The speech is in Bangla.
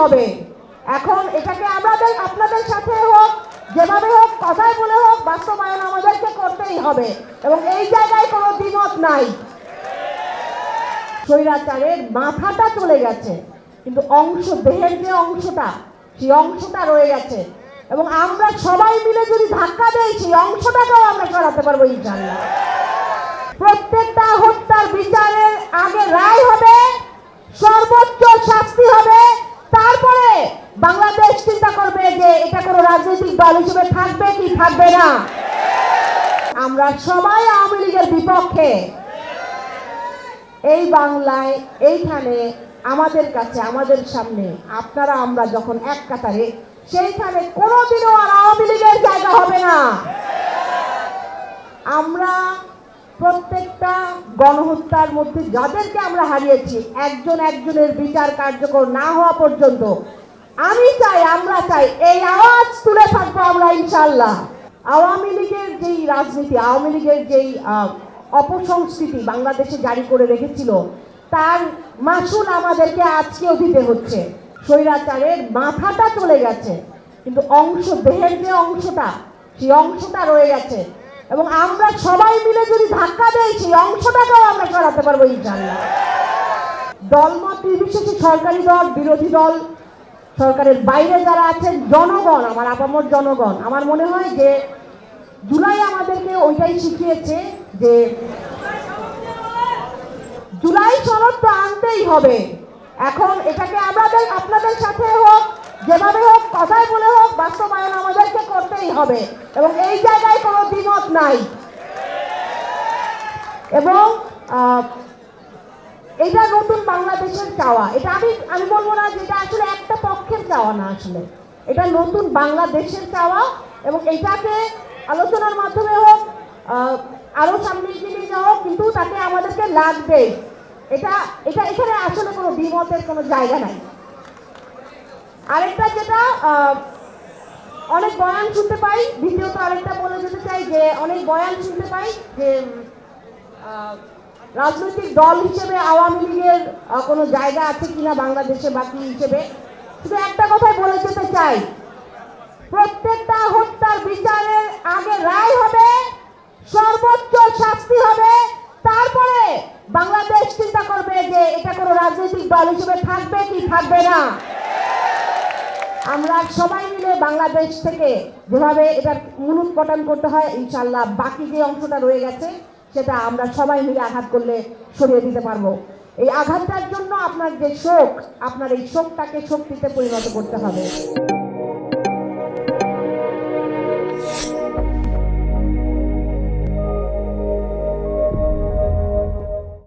হবে। এখন এটাকে আপনাদের সাথে হোক, যেভাবে হোক, কথায় বলে হোক, বাস্তবায়ন আমাদেরকে করতেই হবে এবং এই জায়গায় কোনো দ্বিমত নাই। স্বৈরাচারের মাথাটা চলে গেছে, কিন্তু দেহের যে অংশটা, সেই অংশটা রয়ে গেছে এবং আমরা সবাই মিলে যদি ধাক্কা দেই সেই অংশটাকেও আমরা সরাতে পারবো ইনশাআল্লাহ। প্রত্যেকটা হত্যার বিচারের আগে রায় হবে, সর্বোচ্চ শাস্তি হবে, তারপরে বাংলাদেশ চিন্তা করবে যে এটা কোনো রাজনৈতিক দল হিসেবে থাকবে কি থাকবে না। আমরা সবাই আওয়ামী লীগের বিপক্ষে। এই বাংলায় এইখানে আমাদের কাছে, আমাদের সামনে আপনারা আমরা যখন এক কাতারে, সেইখানে কোনোদিনও আর আওয়ামী লীগের জায়গা হবে না। আমরা প্রত্যেকটা গণহত্যার মধ্যে যাদেরকে আমরা হারিয়েছি, একজন একজনের বিচার কার্যকর না হওয়া পর্যন্ত আমরা চাই এই আওয়াজ তুলে থাকবো আমরা ইনশাআল্লাহ। আওয়ামী লীগের যেই রাজনীতি, আওয়ামী লীগের যেই অপসংস্কৃতি বাংলাদেশে জারি করে রেখেছিল, তার মাসুল আমাদেরকে আজকেও দিতে হচ্ছে। স্বৈরাচারের মাথাটা চলে গেছে, কিন্তু দেহের যে অংশটা, সেই অংশটা রয়ে গেছে এবং আমরা সবাই মিলে যদি ধাক্কা দেই সেই অংশটাকেও আমরা সরাতে পারবো ইনশাআল্লাহ। দলমত নির্বিশেষে, সরকারি দল, বিরোধী দল, সরকারের বাইরে যারা আছেন, জনগণ, আমার আপামর জনগণ, আমার মনে হয় যে জুলাই আমাদেরকে ওইটাই শিখিয়েছে যে জুলাই সনদ তো আনতেই হবে। এখন এটাকে আপনাদের সাথে হোক, যেভাবে হোক, কথায় বলে হোক, বাস্তবায়ন আমাদেরকে করতেই হবে এবং এই জায়গায় কোনো দ্বিমত নাই। এবং এটা নতুন বাংলাদেশের চাওয়া। এটা আমি বলবো না যে এটা আসলে একটা পক্ষের চাওয়া না, আসলে এটা নতুন বাংলাদেশের চাওয়া এবং এটাকে আলোচনার মাধ্যমে হোক, আরো সামনে এগিয়ে যাওয়া হোক, কিন্তু তাকে আমাদেরকে লাগবে। এটা এখানে আসলে কোনো দ্বিমতের কোনো জায়গা নাই। আরেকটা যেটা অনেক বয়ান শুনতে পাই, দ্বিতীয়ত আরেকটা বলে যেতে চাই যে অনেক বয়ান শুনতে পাই যে রাজনৈতিক দল হিসেবে আওয়ামী লীগের কোনো জায়গা আছে কিনা বাংলাদেশে বাকি হিসেবে। শুধু একটা কথাই বলে যেতে চাই, প্রত্যেকটা হত্যার বিচারের আগে রায় হবে, সর্বোচ্চ শাস্তি হবে, তারপরে বাংলাদেশ চিন্তা করবে যে এটা কোনো রাজনৈতিক দল হিসেবে থাকবে কি থাকবে না। আমরা সবাই মিলে বাংলাদেশ থেকে যেভাবে এটার মূলোৎপাটন করতে হয়, ইনশাআল্লাহ বাকি যে অংশটা রয়ে গেছে সেটা আমরা সবাই মিলে আঘাত করলে সরিয়ে দিতে পারবো। এই আঘাতটার জন্য আপনার যে শোক, আপনার এই শোকটাকে শক্তিতে পরিণত করতে হবে।